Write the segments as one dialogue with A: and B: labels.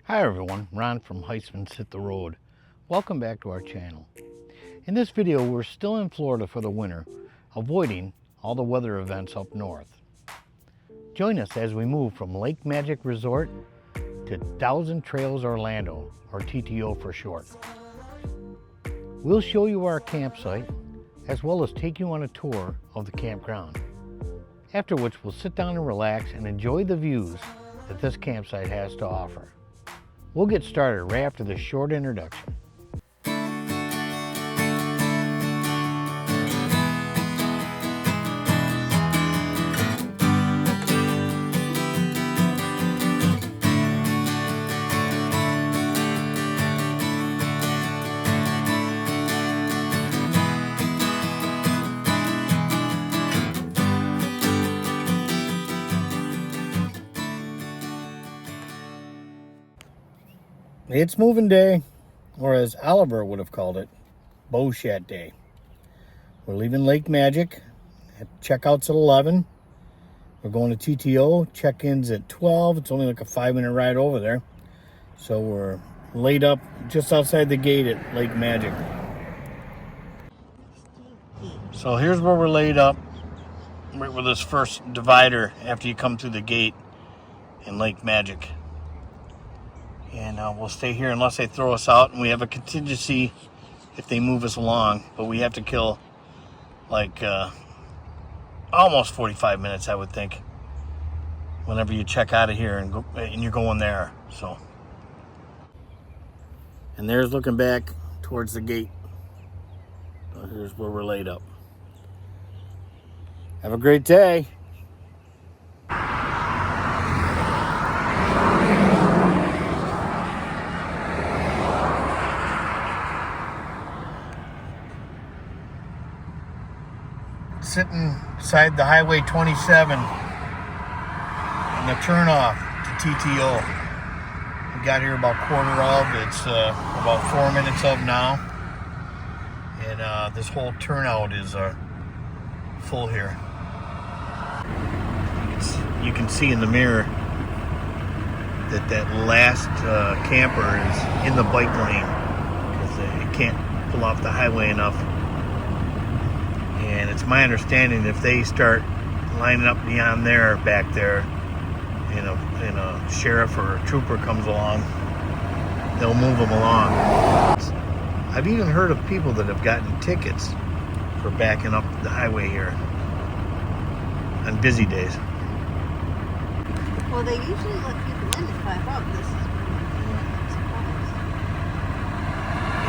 A: Hi everyone, Ron from HEISTMAN'S Hit the Road. Welcome back to our channel. In this video, we're still in Florida for the winter, avoiding all the weather events up north. Join us as we move from Lake Magic Resort to Thousand Trails Orlando, or TTO for short. We'll show you our campsite, as well as take you on a tour of the campground. After which, we'll sit down and relax and enjoy the views that this campsite has to offer. We'll get started right after this short introduction. It's moving day, or as Oliver would have called it, Bowshat Day. We're leaving Lake Magic. Checkouts at 11. We're going to TTO. Check-ins at 12. It's only like a 5-minute ride over there. So we're laid up just outside the gate at Lake Magic. So here's where we're laid up, right where this first divider after you come through the gate in Lake Magic. And we'll stay here unless they throw us out, and we have a contingency if they move us along, but we have to kill like almost 45 minutes, I would think, whenever you check out of here and you're going there. So, and there's looking back towards the gate. So here's where we're laid up. Have a great day. Sitting beside the Highway 27 and the turnoff to TTO. We got here about quarter of. It's about 4 minutes of now, and this whole turnout is full here. You can see in the mirror that last camper is in the bike lane because it can't pull off the highway enough. And it's my understanding if they start lining up beyond there, back there, and a sheriff or a trooper comes along, they'll move them along. I've even heard of people that have gotten tickets for backing up the highway here on busy days.
B: Well, they usually let people in to drive up. This is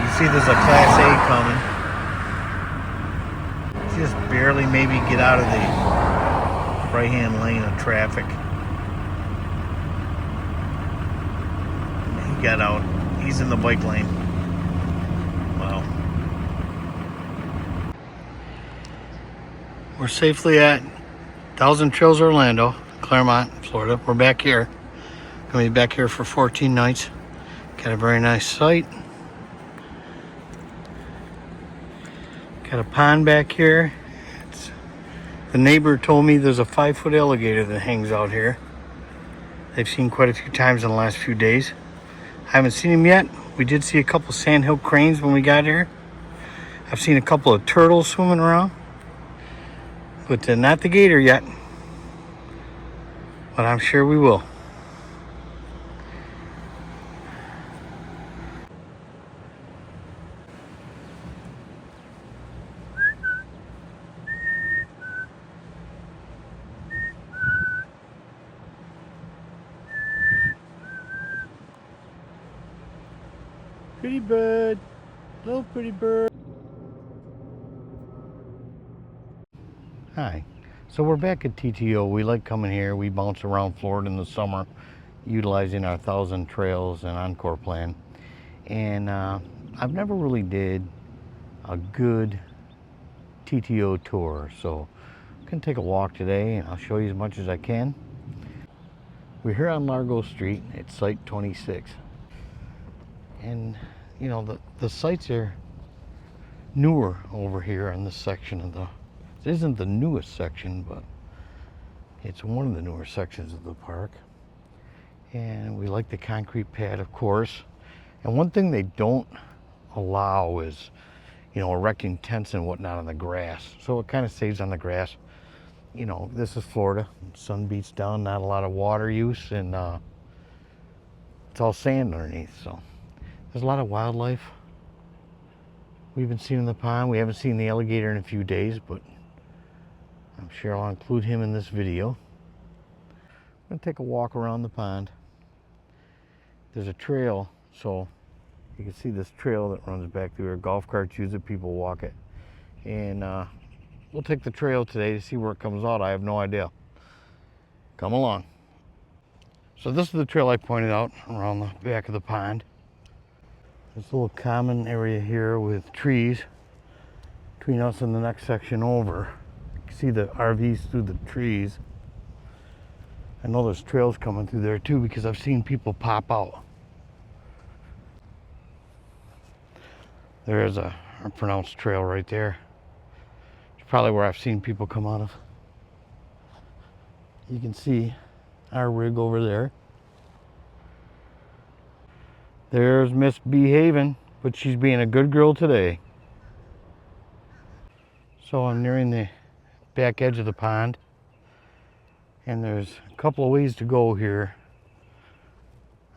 A: You see there's a Class A coming. Just barely maybe get out of the right-hand lane of traffic. He got out. He's in the bike lane. Wow. We're safely at Thousand Trails Orlando, Claremont, Florida. We're back here. Gonna be back here for 14 nights. Got a very nice site. Got a pond back here. The neighbor told me there's a 5-foot alligator that hangs out here. They've seen quite a few times in the last few days. I haven't seen him yet. We did see a couple sandhill cranes when we got here. I've seen a couple of turtles swimming around, but not the gator yet. But I'm sure we will. Pretty bird, little pretty bird. Hi, so we're back at TTO. We like coming here. We bounce around Florida in the summer, utilizing our 1,000 Trails and Encore plan. And I've never really did a good TTO tour, so I'm gonna take a walk today and I'll show you as much as I can. We're here on Largo Street at Site 26. And you know, the sites are newer over here in this section of the, it isn't the newest section, but it's one of the newer sections of the park. And we like the concrete pad, of course. And one thing they don't allow is, you know, erecting tents and whatnot on the grass. So it kind of saves on the grass. You know, this is Florida. Sun beats down, not a lot of water use, and it's all sand underneath. So there's a lot of wildlife we've been seeing in the pond. We haven't seen the alligator in a few days, but I'm sure I'll include him in this video. I'm gonna take a walk around the pond. There's a trail, so you can see this trail that runs back through here. Golf carts use it, people walk it. And we'll take the trail today to see where it comes out. I have no idea. Come along. So this is the trail I pointed out around the back of the pond. There's a little common area here with trees between us and the next section over. You can see the RVs through the trees. I know there's trails coming through there too because I've seen people pop out. There's a pronounced trail right there. It's probably where I've seen people come out of. You can see our rig over there. There's Miss Behaving, but she's being a good girl today. So I'm nearing the back edge of the pond, and there's a couple of ways to go here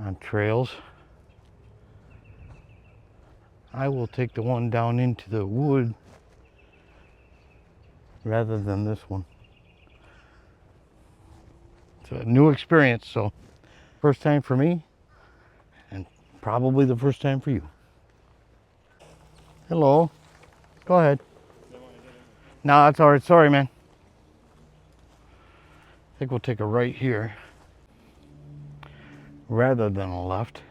A: on trails. I will take the one down into the wood rather than this one. It's a new experience, so first time for me and probably the first time for you. Hello. Go ahead. No, that's all right. Sorry, man. I think we'll take a right here rather than a left.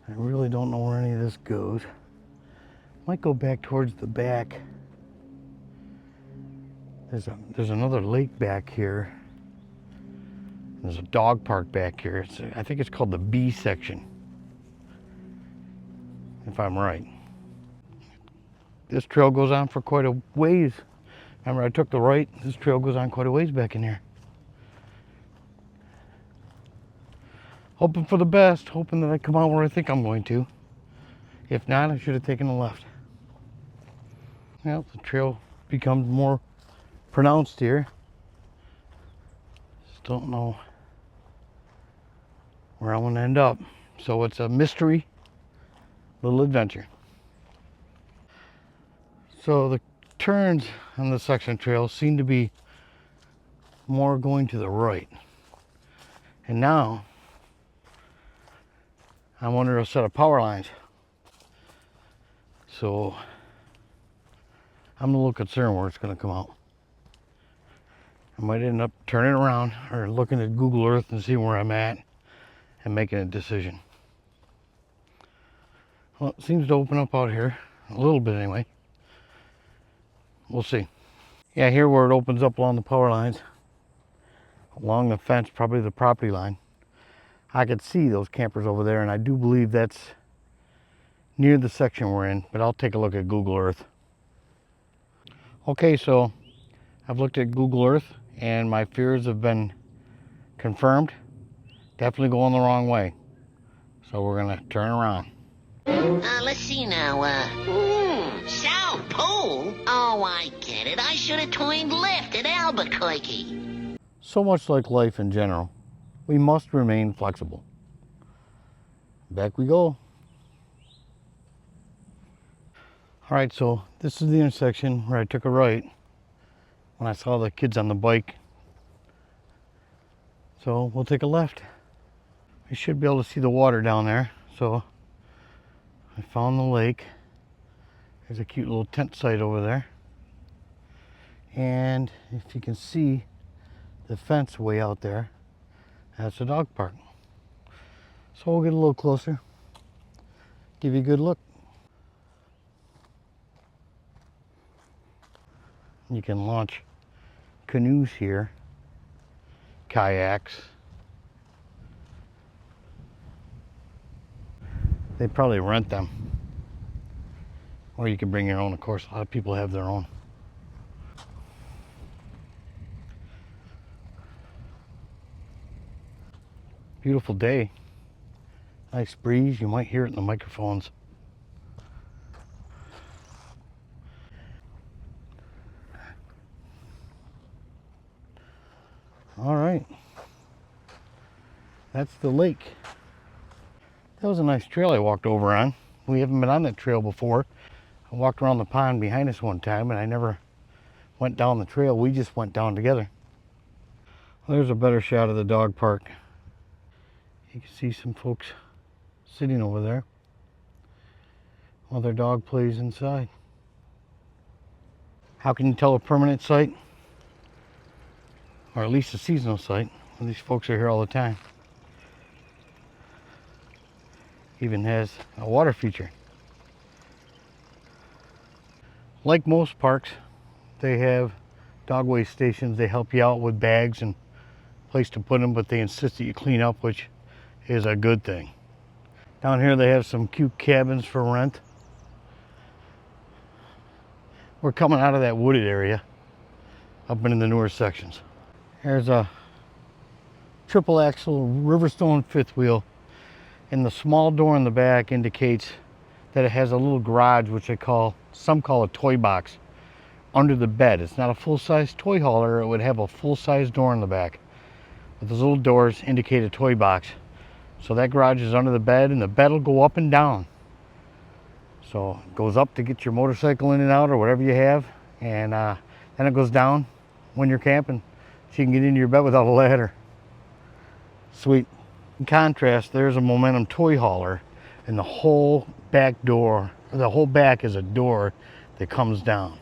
A: I really don't know where any of this goes. Might go back towards the back. There's another lake back here. There's a dog park back here. I think it's called the B section, if I'm right. This trail goes on for quite a ways. Remember, I took the right. This trail goes on quite a ways back in here. Hoping for the best, hoping that I come out where I think I'm going to. If not, I should have taken the left. Well, the trail becomes more pronounced here. Just don't know where I'm going to end up. So it's a mystery little adventure. So the turns on the section trail seem to be more going to the right. And now I'm under a set of power lines. So I'm a little concerned where it's going to come out. I might end up turning around or looking at Google Earth and see where I'm at and making a decision. Well, it seems to open up out here a little bit anyway. We'll see. Yeah, here where it opens up along the power lines, along the fence, probably the property line. I could see those campers over there, and I do believe that's near the section we're in, but I'll take a look at Google Earth. Okay, so I've looked at Google Earth and my fears have been confirmed. Definitely going the wrong way. So we're gonna turn around.
C: Let's see now, South Pole? Oh, I get it. I should have turned left at Albuquerque.
A: So much like life in general, we must remain flexible. Back we go. All right, so this is the intersection where I took a right when I saw the kids on the bike. So we'll take a left. I should be able to see the water down there. So I found the lake. There's a cute little tent site over there. And if you can see the fence way out there, that's a dog park. So we'll get a little closer, give you a good look. You can launch canoes here, kayaks. They probably rent them. Or you can bring your own, of course. A lot of people have their own. Beautiful day. Nice breeze. You might hear it in the microphones. All right. That's the lake. That was a nice trail I walked over on. We haven't been on that trail before. I walked around the pond behind us one time and I never went down the trail. We just went down together. Well, there's a better shot of the dog park. You can see some folks sitting over there while their dog plays inside. How can you tell a permanent site? Or at least a seasonal site? Well, these folks are here all the time. Even has a water feature. Like most parks, they have dog waste stations. They help you out with bags and place to put them, but they insist that you clean up, which is a good thing. Down here they have some cute cabins for rent. We're coming out of that wooded area up into the newer sections. There's a triple axle Riverstone fifth wheel, and the small door in the back indicates that it has a little garage, which some call a toy box, under the bed. It's not a full-size toy hauler. It would have a full-size door in the back, but those little doors indicate a toy box. So that garage is under the bed, and the bed will go up and down. So it goes up to get your motorcycle in and out or whatever you have, and then it goes down when you're camping, so you can get into your bed without a ladder. Sweet. In contrast, there's a Momentum toy hauler, and the whole back door, the whole back is a door that comes down.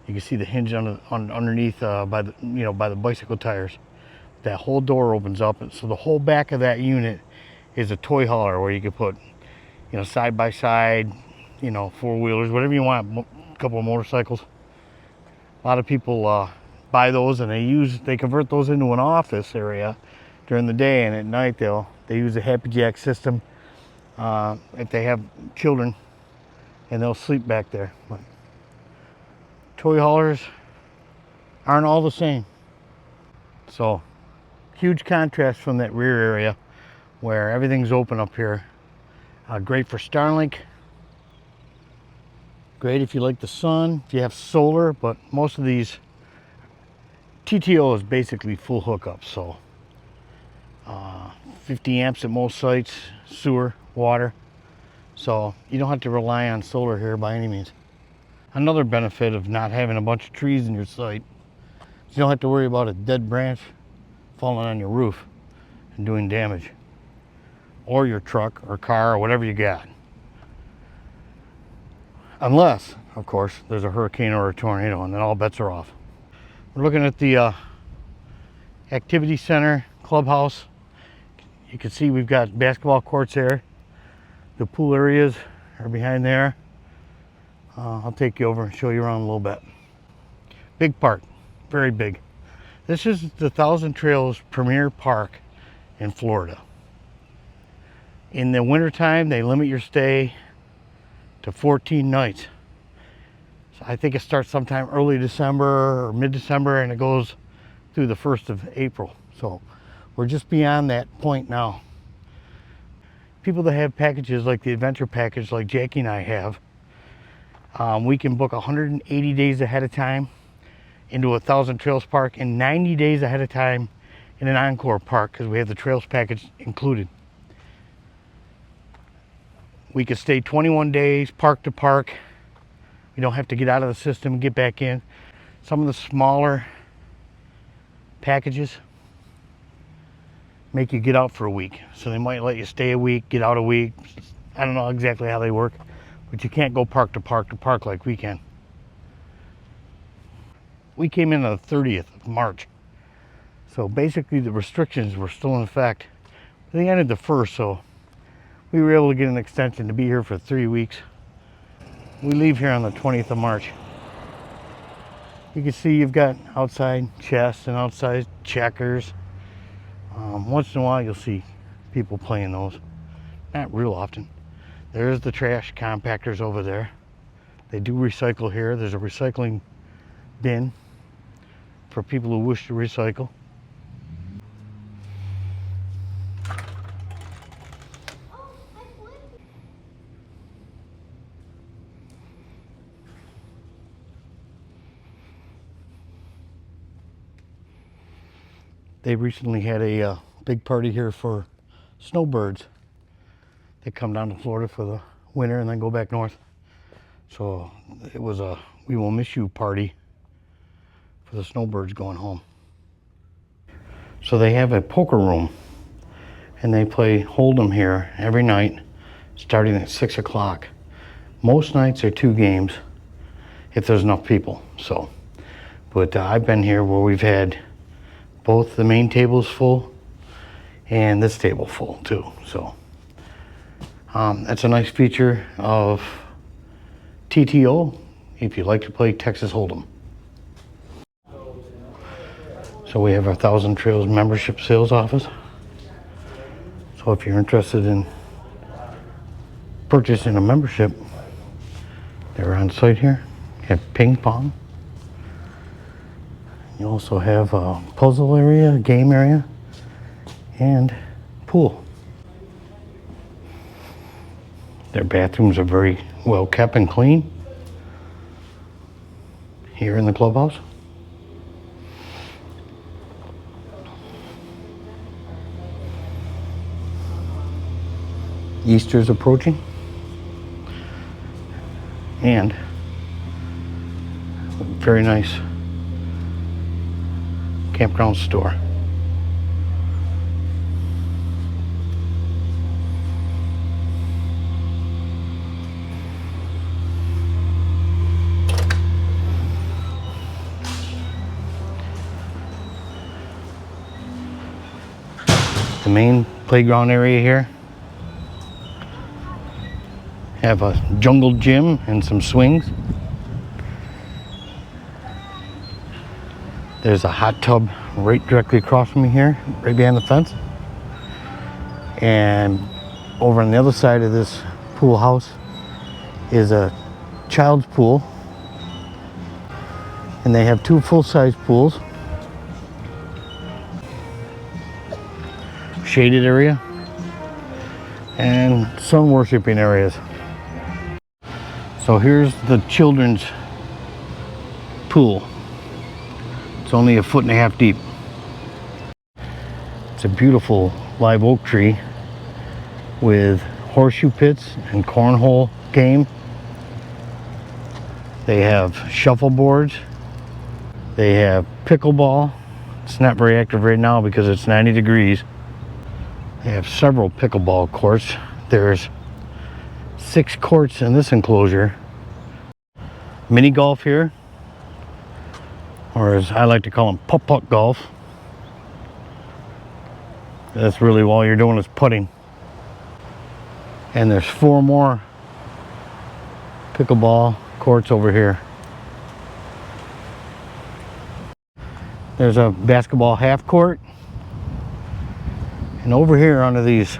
A: You can see the hinge underneath by the bicycle tires. That whole door opens up, and so the whole back of that unit is a toy hauler where you can put, side by side, four-wheelers, whatever you want, a couple of motorcycles. A lot of people buy those, and they convert those into an office area during the day, and at night they use a Happy Jack system if they have children, and they'll sleep back there. But toy haulers aren't all the same. So huge contrast from that rear area where everything's open up here. Great for Starlink. Great if you like the sun, if you have solar, but most of these TTO is basically full hookup. So 50 amps at most sites, sewer, water. So you don't have to rely on solar here by any means. Another benefit of not having a bunch of trees in your site is you don't have to worry about a dead branch falling on your roof and doing damage, or your truck or car or whatever you got. Unless, of course, there's a hurricane or a tornado, and then all bets are off. We're looking at the activity center clubhouse. You can see we've got basketball courts there. The pool areas are behind there. I'll take you over and show you around a little bit. Big park, very big. This is the Thousand Trails premier park in Florida. In the wintertime, they limit your stay to 14 nights. So I think it starts sometime early December or mid-December, and it goes through the 1st of April. So we're just beyond that point now. People that have packages like the adventure package like Jackie and I have, we can book 180 days ahead of time into a Thousand Trails park and 90 days ahead of time in an Encore park, because we have the Trails package included. We could stay 21 days park to park. We don't have to get out of the system and get back in. Some of the smaller packages make you get out for a week. So they might let you stay a week, get out a week. I don't know exactly how they work, but you can't go park to park like we can. We came in on the 30th of March. So basically the restrictions were still in effect. They ended the 1st, so we were able to get an extension to be here for 3 weeks. We leave here on the 20th of March. You can see you've got outside chess and outside checkers. Once in a while you'll see people playing those. Not real often. There's the trash compactors over there. They do recycle here. There's a recycling bin for people who wish to recycle. They recently had a big party here for snowbirds. They come down to Florida for the winter and then go back north. So it was a "We Will Miss You" party for the snowbirds going home. So they have a poker room and they play Hold'em here every night starting at 6 o'clock. Most nights are 2 games if there's enough people. So, but I've been here where we've had both the main tables full and this table full too. So that's a nice feature of TTO if you like to play Texas Hold'em. So we have our Thousand Trails membership sales office. So if you're interested in purchasing a membership, they're on site here. You have ping pong. You also have a puzzle area, game area, and pool. Their bathrooms are very well kept and clean here in the clubhouse. Easter's approaching, and very nice campground store. The main playground area here have a jungle gym and some swings. There's a hot tub right directly across from me here, right behind the fence. And over on the other side of this pool house is a child's pool. And they have 2 full-size pools. Shaded area. And sun worshiping areas. So here's the children's pool. It's only 1.5 feet deep. It's a beautiful live oak tree with horseshoe pits and cornhole game. They have shuffleboards. They have pickleball. It's not very active right now because it's 90 degrees. They have several pickleball courts. There's 6 courts in this enclosure. Mini golf here, or as I like to call them, putt-putt golf. That's really all you're doing is putting. And there's 4 more pickleball courts over here. There's a basketball half court. And over here under these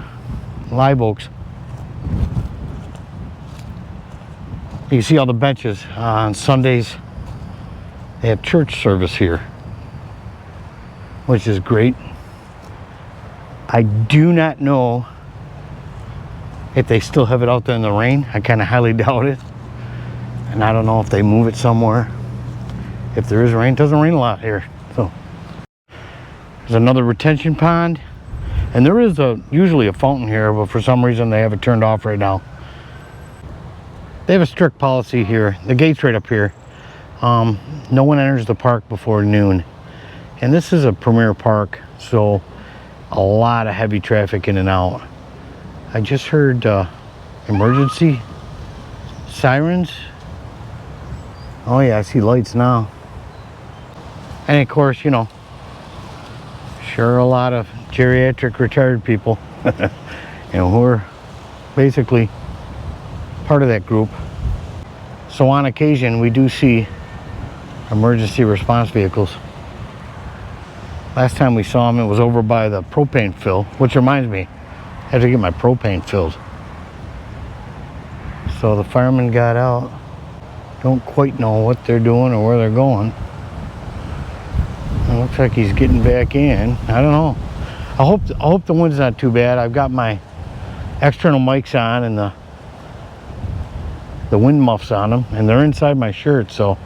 A: live oaks, you see all the benches. On Sundays, they have church service here, which is great. I do not know if they still have it out there in the rain. I kind of highly doubt it. And I don't know if they move it somewhere. If there is rain, it doesn't rain a lot here. So there's another retention pond. And there is usually a fountain here, but for some reason they have it turned off right now. They have a strict policy here. The gate's right up here. No one enters the park before noon. And this is a premier park, so a lot of heavy traffic in and out. I just heard emergency sirens. Oh yeah, I see lights now. And of course, you know, sure, a lot of geriatric retired people. And we're basically part of that group. So on occasion we do see emergency response vehicles. Last time we saw them, it was over by the propane fill, which reminds me, I have to get my propane filled. So the firemen got out. Don't quite know what they're doing or where they're going. It looks like he's getting back in. I don't know. I hope the wind's not too bad. I've got my external mics on and the wind muffs on them, and they're inside my shirt. So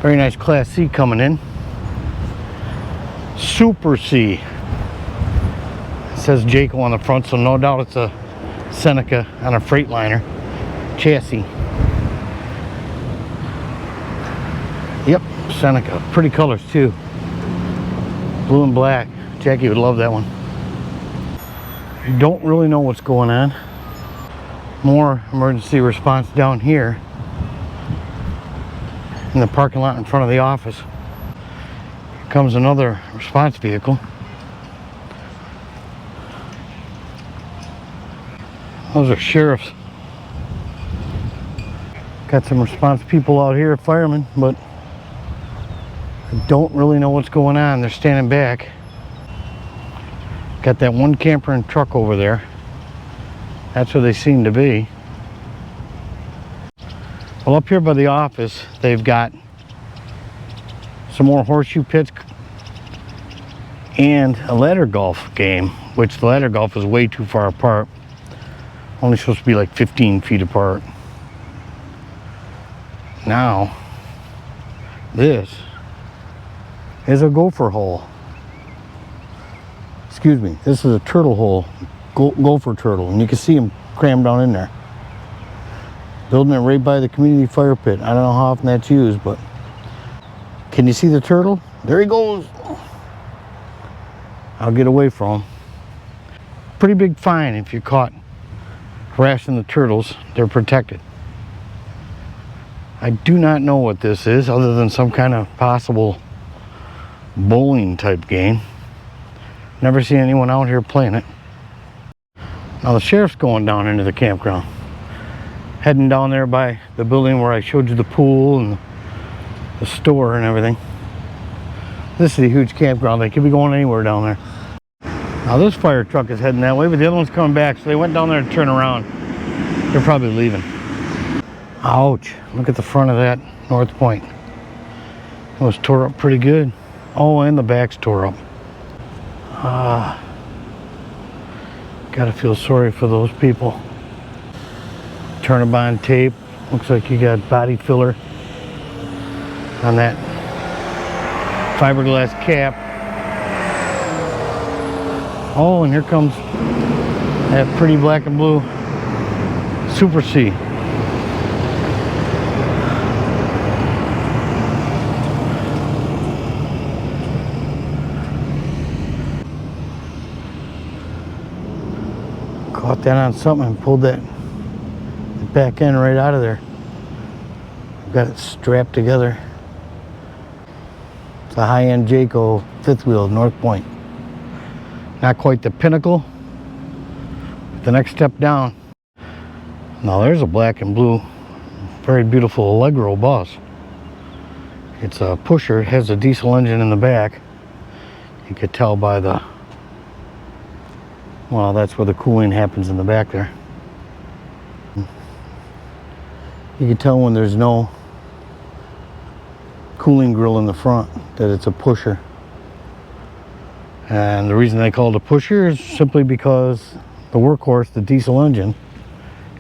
A: very nice Class C coming in. Super C. It says Jayco on the front, so no doubt it's a Seneca on a Freightliner chassis. Yep, Seneca. Pretty colors too. Blue and black. Jackie would love that one. Don't really know what's going on. More emergency response down here in the parking lot in front of the office. Here comes another response vehicle. Those are sheriffs. Got some response people out here, firemen, but I don't really know what's going on. They're standing back. Got that one camper and truck over there. That's where they seem to be. Well, up here by the office, they've got some more horseshoe pits and a ladder golf game, which the ladder golf is way too far apart. Only supposed to be like 15 feet apart. Now, this is a gopher hole. Excuse me, this is a turtle hole, gopher turtle, and you can see them crammed down in there. Building it right by the community fire pit. I don't know how often that's used, but can you see the turtle? There he goes. I'll get away from him. Pretty big fine if you're caught harassing the turtles. They're protected. I do not know what this is other than some kind of possible bowling type game. Never seen anyone out here playing it. Now the sheriff's going down into the campground. Heading down there by the building where I showed you the pool and the store and everything. This is a huge campground. They could be going anywhere down there. Now this fire truck is heading that way, but the other one's coming back, so they went down there to turn around. They're probably leaving. Ouch. Look at the front of that North Point. It was tore up pretty good. Oh, and the back's tore up. Gotta feel sorry for those people. Turn-a-bond tape. Looks like you got body filler on that fiberglass cap. Oh, and here comes that pretty black and blue Super C. Caught that on something and pulled that back end right out of there. Got it strapped together. It's a high-end Jayco fifth wheel North Point. Not quite the pinnacle, but the next step down. Now there's a black and blue, very beautiful Allegro bus. It's a pusher. It has a diesel engine in the back. You could tell by the, well, that's where the cooling happens in the back there. You can tell when there's no cooling grill in the front that it's a pusher. And the reason they call it a pusher is simply because the workhorse, the diesel engine,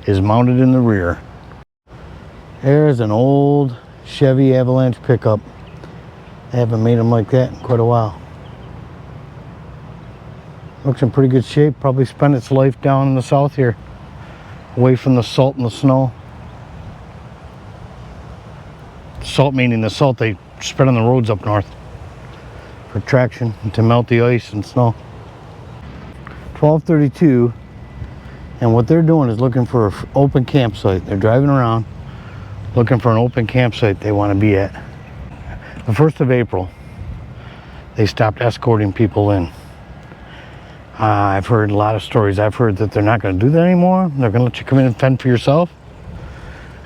A: is mounted in the rear. There's an old Chevy Avalanche pickup. They haven't made them like that in quite a while. Looks in pretty good shape. Probably spent its life down in the south here, away from the salt and the snow. Salt meaning the salt they spread on the roads up north for traction and to melt the ice and snow. 12:32, and what they're doing is looking for an open campsite. They're driving around looking for an open campsite they want to be at. The 1st of April, they stopped escorting people in. I've heard a lot of stories. I've heard that they're not going to do that anymore. They're going to let you come in and fend for yourself.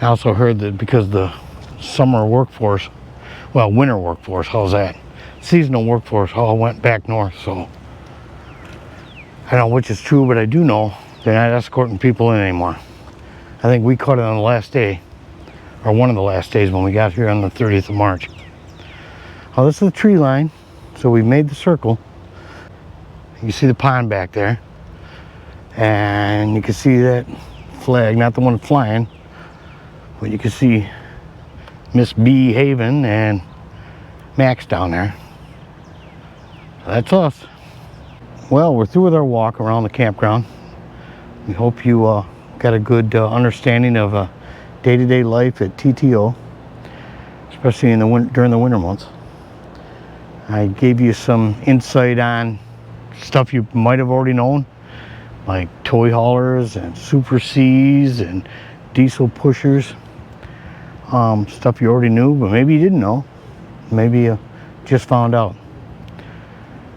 A: I also heard that because the summer workforce, well, winter workforce, how's that? Seasonal workforce all went back north, so I don't know which is true, but I do know they're not escorting people in anymore. I think we caught it on the last day, or one of the last days when we got here on the 30th of March. Oh, this is the tree line, so we made the circle. You see the pond back there, and you can see that flag, not the one flying, but you can see Miss B Haven and Max down there. That's us. Well, we're through with our walk around the campground. We hope you got a good understanding of day-to-day life at TTO, especially in the during the winter months. I gave you some insight on stuff you might have already known, like toy haulers and Super Cs and diesel pushers. Stuff you already knew, but maybe you didn't know. Maybe you just found out.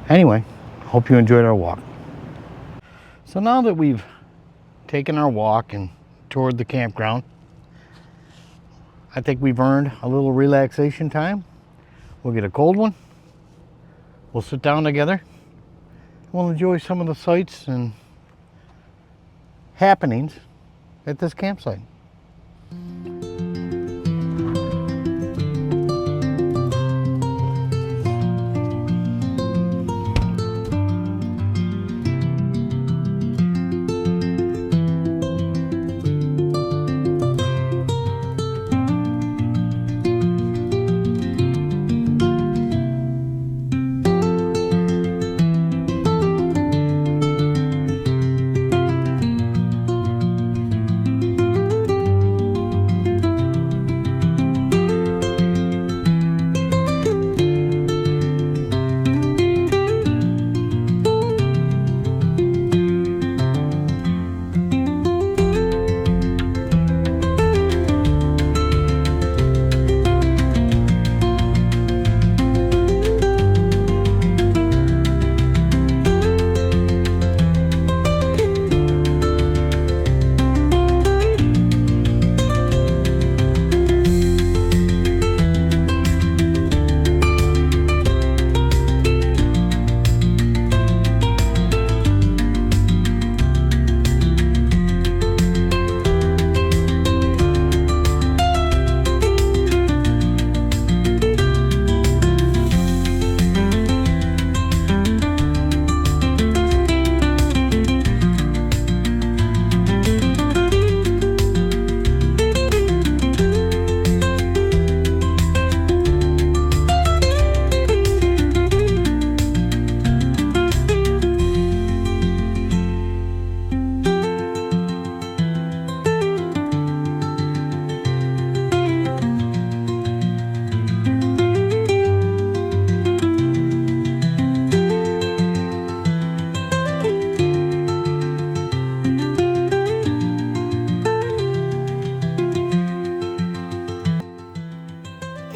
A: Anyway, hope you enjoyed our walk. So now that we've taken our walk and toured the campground, I think we've earned a little relaxation time. We'll get a cold one. We'll sit down together. We'll enjoy some of the sights and happenings at this campsite.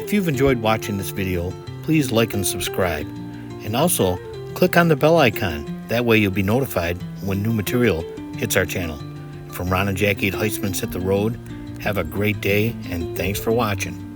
A: If you've enjoyed watching this video, please like and subscribe. And also, click on the bell icon. That way you'll be notified when new material hits our channel. From Rohn and Jacki at HEISTMAN'S Hit the Road, have a great day and thanks for watching.